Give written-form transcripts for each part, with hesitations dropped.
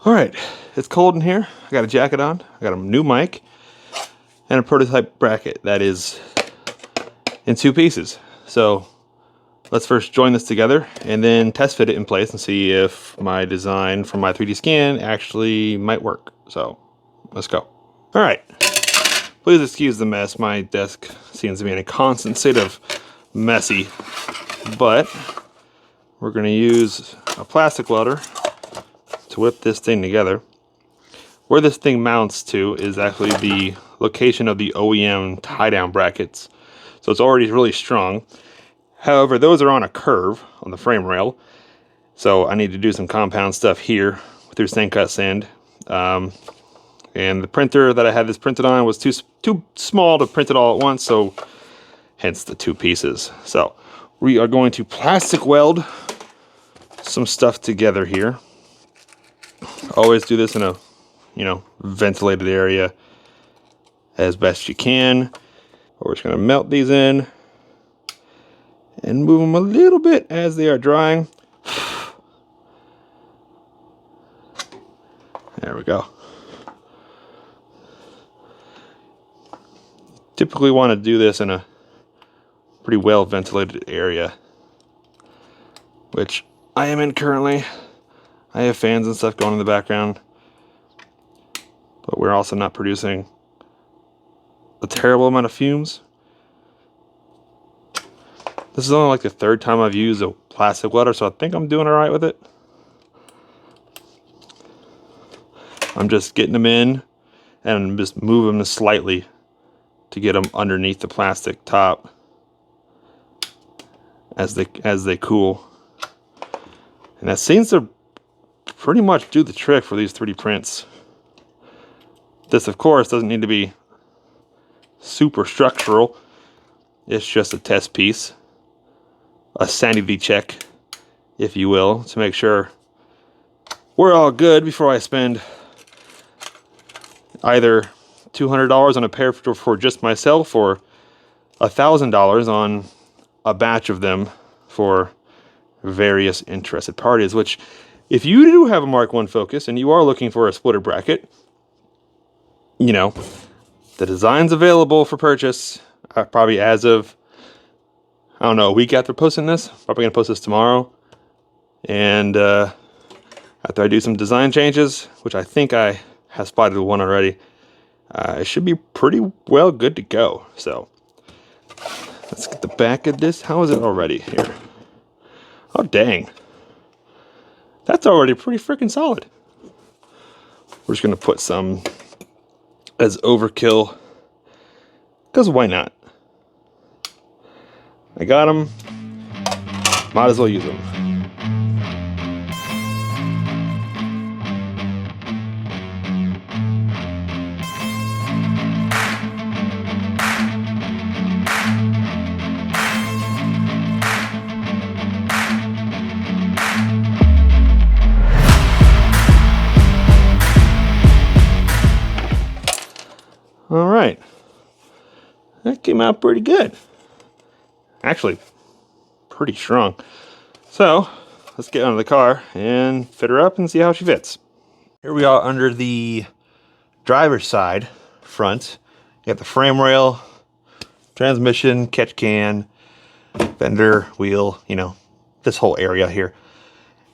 Alright, it's cold in here. I got a jacket on, I got a new mic, and a prototype bracket that is in 2 pieces. So let's first join this together and then test fit it in place and see if my design from my 3D scan actually might work. So let's go. Alright, please excuse the mess. My desk seems to be in a constant state of messy, but we're going to use a plastic welder to whip this thing together. Where this thing mounts to is actually the location of the OEM tie-down brackets, so it's already really strong. However, those are on a curve on the frame rail, so I need to do some compound stuff here through sand cut sand. And the printer that I had this printed on was too small to print it all at once, so hence the 2 pieces. So we are going to plastic weld some stuff together here. Always do this in a, ventilated area as best you can. We're just going to melt these in and move them a little bit as they are drying. There we go. Typically want to do this in a pretty well ventilated area, which I am in currently. I have fans and stuff going in the background, but we're also not producing a terrible amount of fumes. This is only like the 3rd time I've used a plastic welder, so I think I'm doing all right with it. I'm just getting them in and just moving them slightly to get them underneath the plastic top as they cool. And that seems to pretty much do the trick for these 3D prints. This, of course, doesn't need to be super structural. It's just a test piece, a sanity check, if you will, to make sure we're all good before I spend either $200 on a pair for just myself or $1,000 on a batch of them for various interested parties. Which, if you do have a Mk1 Focus and you are looking for a splitter bracket, the design's available for purchase probably as of, I don't know, a week after posting this. Probably gonna post this tomorrow. And after I do some design changes, which I think I have spotted one already, it should be pretty well good to go. So let's get the back of this. How is it already here? Oh, dang. That's already pretty freaking solid. We're just going to put some as overkill, because why not? I got them. Might as well use them. All right, that came out pretty good. Actually, pretty strong. So let's get out of the car and fit her up and see how she fits. Here we are under the driver's side front. You got the frame rail, transmission, catch can, fender, wheel, this whole area here.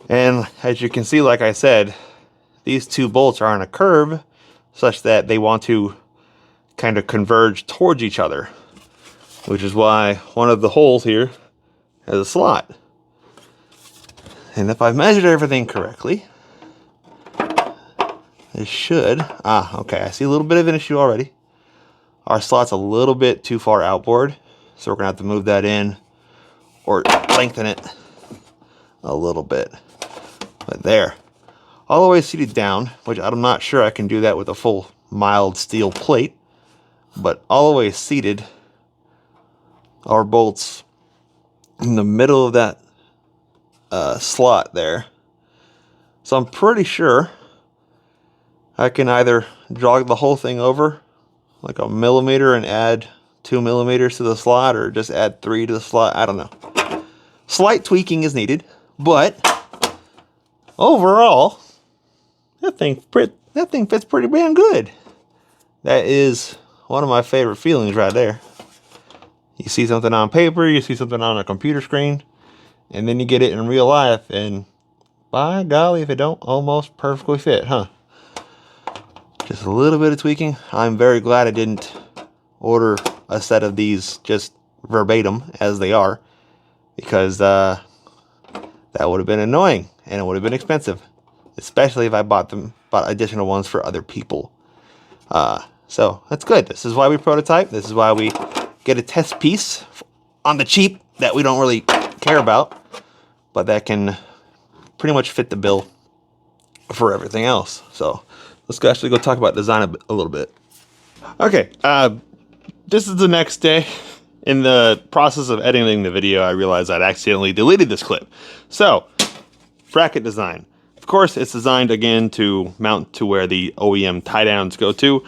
And as you can see, like I said, these 2 bolts are on a curve such that they want to kind of converge towards each other, which is why one of the holes here has a slot. And if I've measured everything correctly, it should, okay, I see a little bit of an issue already. Our slot's a little bit too far outboard, so we're gonna have to move that in or lengthen it a little bit. But there, all the way seated down, which I'm not sure I can do that with a full mild steel plate, but all the way seated, our bolts in the middle of that slot there. So I'm pretty sure I can either jog the whole thing over like a millimeter and add 2 millimeters to the slot, or just add 3 to the slot. I don't know. Slight tweaking is needed, but overall, that thing fits pretty damn good. That is one of my favorite feelings right there. You see something on paper, you see something on a computer screen, and then you get it in real life, and by golly, if it don't almost perfectly fit, huh? Just a little bit of tweaking. I'm very glad I didn't order a set of these just verbatim as they are, because that would have been annoying and it would have been expensive, especially if I bought additional ones for other people. So that's good. This is why we prototype. This is why we get a test piece on the cheap that we don't really care about, but that can pretty much fit the bill for everything else. So let's actually go talk about design a little bit. Okay, this is the next day. In the process of editing the video, I realized I'd accidentally deleted this clip. So, bracket design. Of course, it's designed again to mount to where the OEM tie downs go to.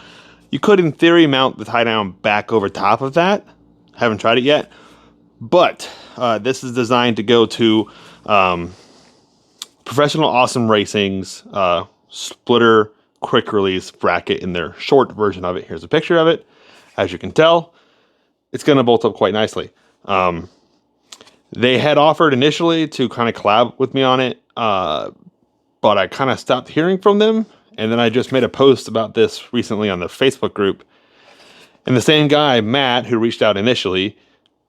You could, in theory, mount the tie down back over top of that. Haven't tried it yet. But this is designed to go to Professional Awesome Racing's splitter quick release bracket in their short version of it. Here's a picture of it. As you can tell, it's going to bolt up quite nicely. They had offered initially to kind of collab with me on it, but I kind of stopped hearing from them. And then I just made a post about this recently on the Facebook group. And the same guy, Matt, who reached out initially,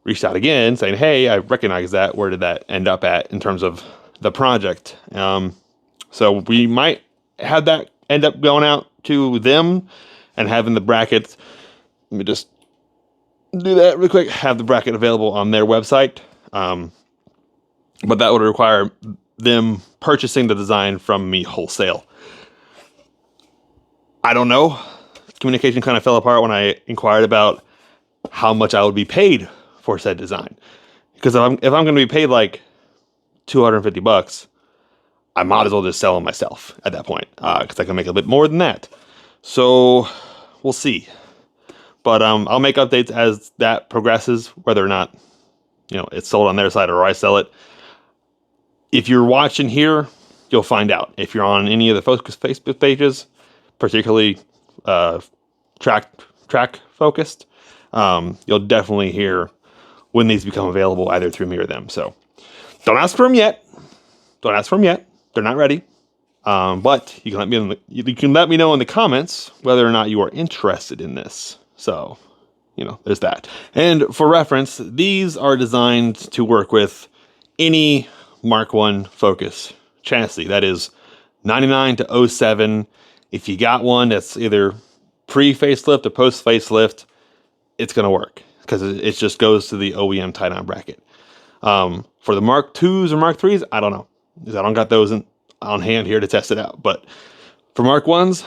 reached out again saying, hey, I recognize that. Where did that end up at in terms of the project? So we might have that end up going out to them and having the brackets. Let me just do that real quick. Have the bracket available on their website. But that would require them purchasing the design from me wholesale. I don't know. Communication kind of fell apart when I inquired about how much I would be paid for said design. Because if I'm going to be paid like $250, I might as well just sell them myself at that point. Because I can make a bit more than that. So we'll see. But I'll make updates as that progresses, whether or not it's sold on their side or I sell it. If you're watching here, you'll find out. If you're on any of the focus Facebook pages, particularly track focused, you'll definitely hear when these become available either through me or them. So don't ask for them yet. They're not ready. But you can let me know in the comments whether or not you are interested in this. So, there's that. And for reference, these are designed to work with any Mk1 Focus chassis. That is 99 to 07. If you got one that's either pre-facelift or post-facelift, it's going to work because it just goes to the OEM tie-down bracket. For the Mark IIs or Mark IIIs, I don't know, because I don't got those on hand here to test it out. But for Mark Is,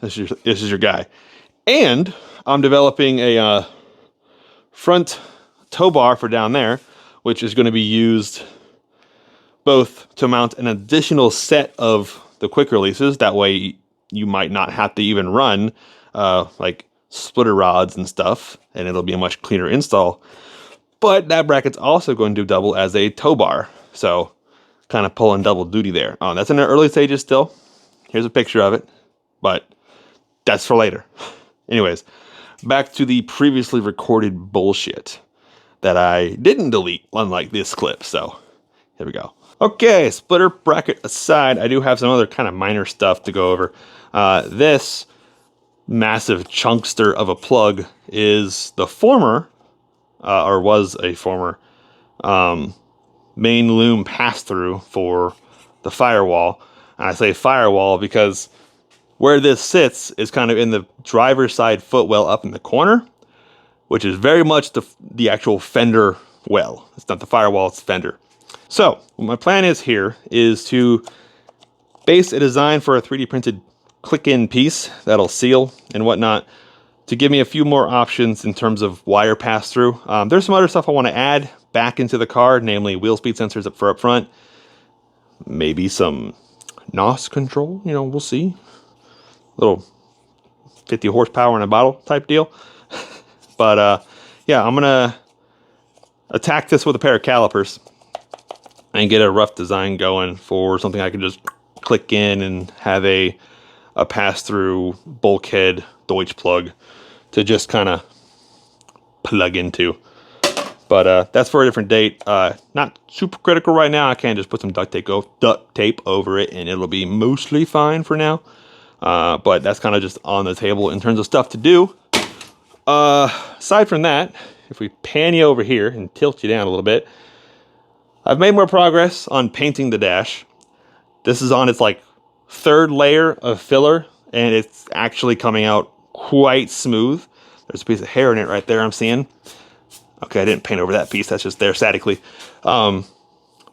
this is your guy. And I'm developing a front tow bar for down there, which is going to be used both to mount an additional set of the quick releases. That way you might not have to even run like splitter rods and stuff, and it'll be a much cleaner install. But that bracket's also going to double as a tow bar. So kind of pulling double duty there. That's in the early stages still. Here's a picture of it, but that's for later. Anyways, back to the previously recorded bullshit that I didn't delete, unlike this clip. So here we go. Okay, splitter bracket aside, I do have some other kind of minor stuff to go over. This massive chunkster of a plug is the former, or was a former, main loom pass-through for the Firewall. And I say Firewall because where this sits is kind of in the driver's side footwell up in the corner, which is very much the actual fender well. It's not the Firewall, it's the fender. So what my plan is here is to base a design for a 3D printed click-in piece that'll seal and whatnot to give me a few more options in terms of wire pass-through. There's some other stuff I want to add back into the car, namely wheel speed sensors up front, maybe some NOS control, we'll see. Little 50 horsepower in a bottle type deal. But yeah, I'm gonna attack this with a pair of calipers and get a rough design going for something I can just click in and have a a pass-through bulkhead Deutsch plug to just kind of plug into. But that's for a different date. Not super critical right now. I can just put some duct tape over it, and it'll be mostly fine for now. But that's kind of just on the table in terms of stuff to do. Aside from that, if we pan you over here and tilt you down a little bit, I've made more progress on painting the dash. This is on its like third layer of filler, and it's actually coming out quite smooth. There's a piece of hair in it right there I'm seeing. Okay, I didn't paint over that piece. That's just there statically. But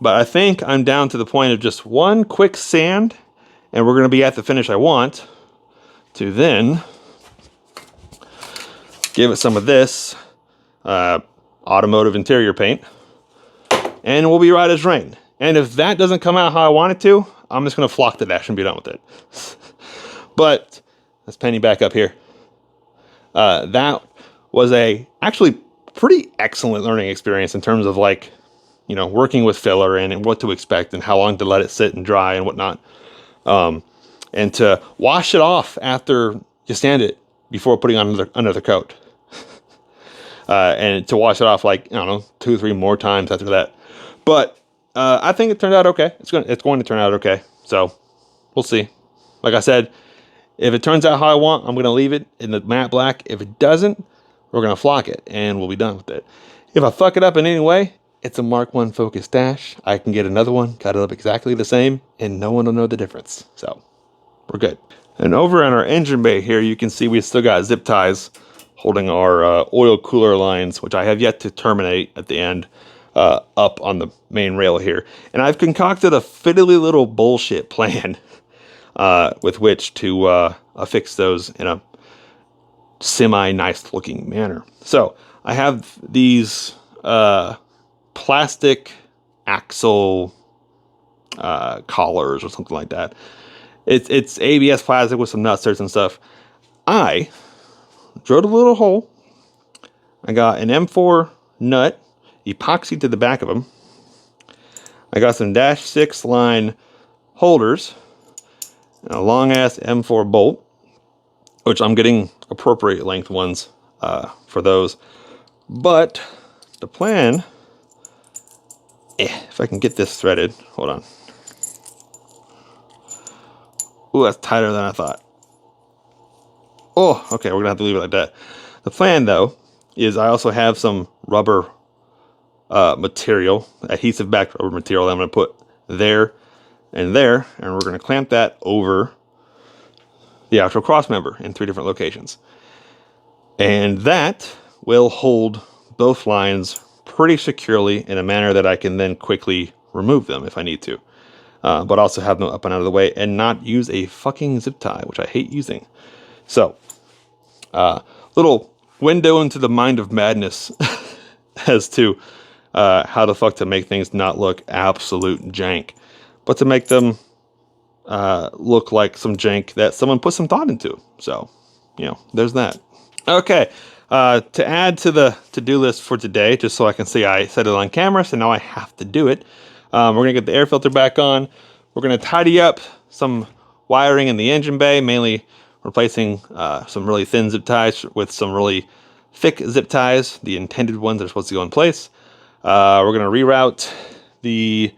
I think I'm down to the point of just one quick sand, and we're going to be at the finish I want to then give it some of this automotive interior paint, and we'll be right as rain. And if that doesn't come out how I want it to, I'm just going to flock the dash and be done with it. But let's pan you back up here. That was a actually pretty excellent learning experience in terms of like, you know, working with filler and what to expect and how long to let it sit and dry and whatnot. And to wash it off after you sand it before putting on another coat. And to wash it off like, I don't know, 2 or 3 more times after that. But I think it turned out okay. It's going to turn out okay. So we'll see. Like I said, if it turns out how I want, I'm going to leave it in the matte black. If it doesn't, we're going to flock it and we'll be done with it. If I fuck it up in any way, it's a Mk1 Focus dash. I can get another one, cut it up exactly the same, and no one will know the difference. So we're good. And over in our engine bay here, you can see we still got zip ties holding our oil cooler lines, which I have yet to terminate at the end, up on the main rail here. And I've concocted a fiddly little bullshit plan with which to affix those in a semi-nice looking manner. So I have these plastic axle collars or something like that. It's ABS plastic with some nuts and stuff. I drilled a little hole. I got an M4 nut epoxied to the back of them. I got some dash 6 line holders and a long ass M4 bolt, which I'm getting appropriate length ones for those. But the plan, if I can get this threaded, hold on. Ooh, that's tighter than I thought. Oh, okay, we're gonna have to leave it like that. The plan, though, is I also have some rubber material, adhesive backed rubber material that I'm gonna put there and there, and we're gonna clamp that over the actual cross member in 3 different locations. And that will hold both lines pretty securely in a manner that I can then quickly remove them if I need to. But also have them up and out of the way and not use a fucking zip tie, which I hate using. So, little window into the mind of madness as to how the fuck to make things not look absolute jank, but to make them look like some jank that someone put some thought into. So, you know, there's that. Okay, to add to the to-do list for today, just so I can see I set it on camera, so now I have to do it. We're going to get the air filter back on. We're going to tidy up some wiring in the engine bay, mainly replacing some really thin zip ties with some really thick zip ties, the intended ones that are supposed to go in place. We're going to reroute the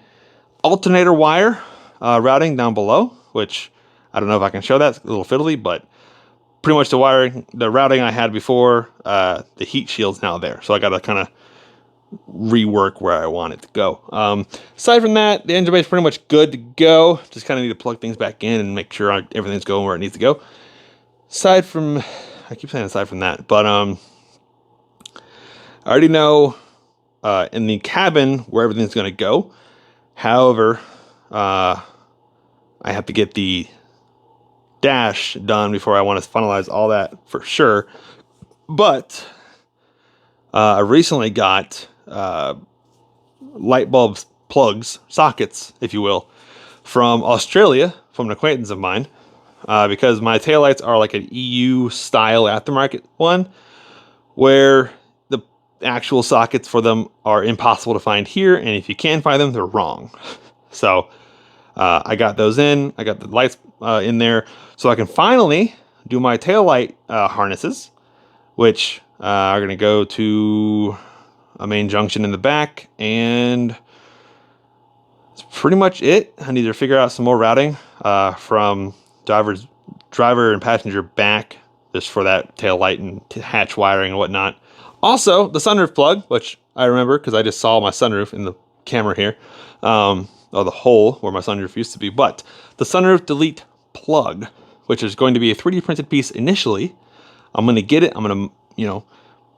alternator wire routing down below, which I don't know if I can show that. It's a little fiddly, but pretty much the routing I had before, the heat shield's now there. So I got to kind of rework where I want it to go. Aside from that, the engine bay is pretty much good to go. Just kind of need to plug things back in and make sure everything's going where it needs to go. Aside from that, but I already know in the cabin where everything's going to go. However, I have to get the dash done before I want to finalize all that for sure. But I recently got light bulbs, plugs, sockets, if you will, from Australia, from an acquaintance of mine, because my taillights are like an EU style aftermarket one, where the actual sockets for them are impossible to find here, and if you can find them, they're wrong. So I got those in. I got the lights in there, so I can finally do my taillight harnesses, which are going to go to a main junction in the back, and that's pretty much it. I need to figure out some more routing from driver and passenger back, just for that tail light and hatch wiring and whatnot. Also, the sunroof plug, which I remember because I just saw my sunroof in the camera here, or the hole where my sunroof used to be. But the sunroof delete plug, which is going to be a 3D printed piece initially. I'm going to get it. I'm going to, you know,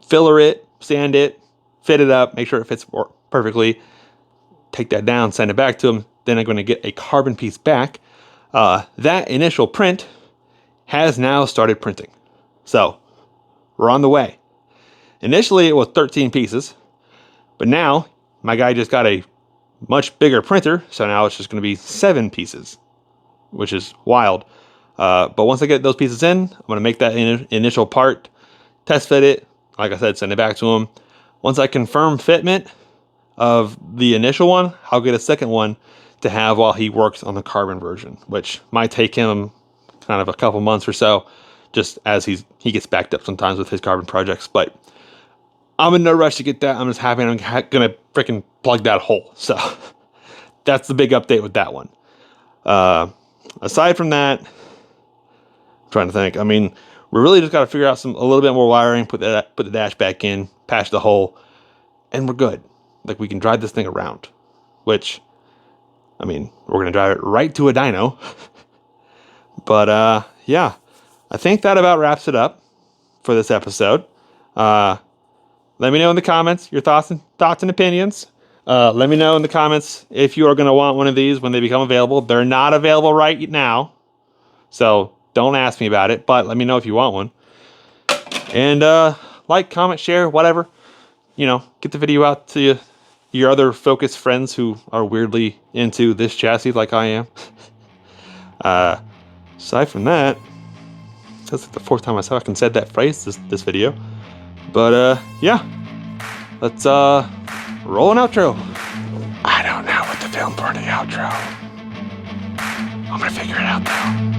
filler it, sand it, fit it up, make sure it fits perfectly. Take that down, send it back to them. Then I'm going to get a carbon piece back. That initial print has now started printing. So we're on the way. Initially, it was 13 pieces, but now my guy just got a much bigger printer, so now it's just going to be 7 pieces, which is wild. But once I get those pieces in, I'm going to make that initial part, test fit it, like I said, send it back to him. Once I confirm fitment of the initial one, I'll get a second one to have while he works on the carbon version, which might take him kind of a couple months or so, just as he gets backed up sometimes with his carbon projects. But I'm in no rush to get that. I'm just happy I'm gonna freaking plug that hole. So that's the big update with that one. Aside from that, I'm trying to think. I mean, we really just got to figure out a little bit more wiring, put the dash back in, patch the hole, and we're good. Like, we can drive this thing around, which, I mean, we're gonna drive it right to a dyno. But yeah, I think that about wraps it up for this episode. Let me know in the comments your thoughts and opinions. Let me know in the comments if you are going to want one of these when they become available. They're not available right now, so don't ask me about it, but let me know if you want one. And like, comment, share, whatever. You know, get the video out to your other Focus friends who are weirdly into this chassis like I am. Aside from that, that's like the 4th time I fucking said that phrase this video. But yeah, let's roll an outro. I don't know what to film for the outro. I'm gonna figure it out though.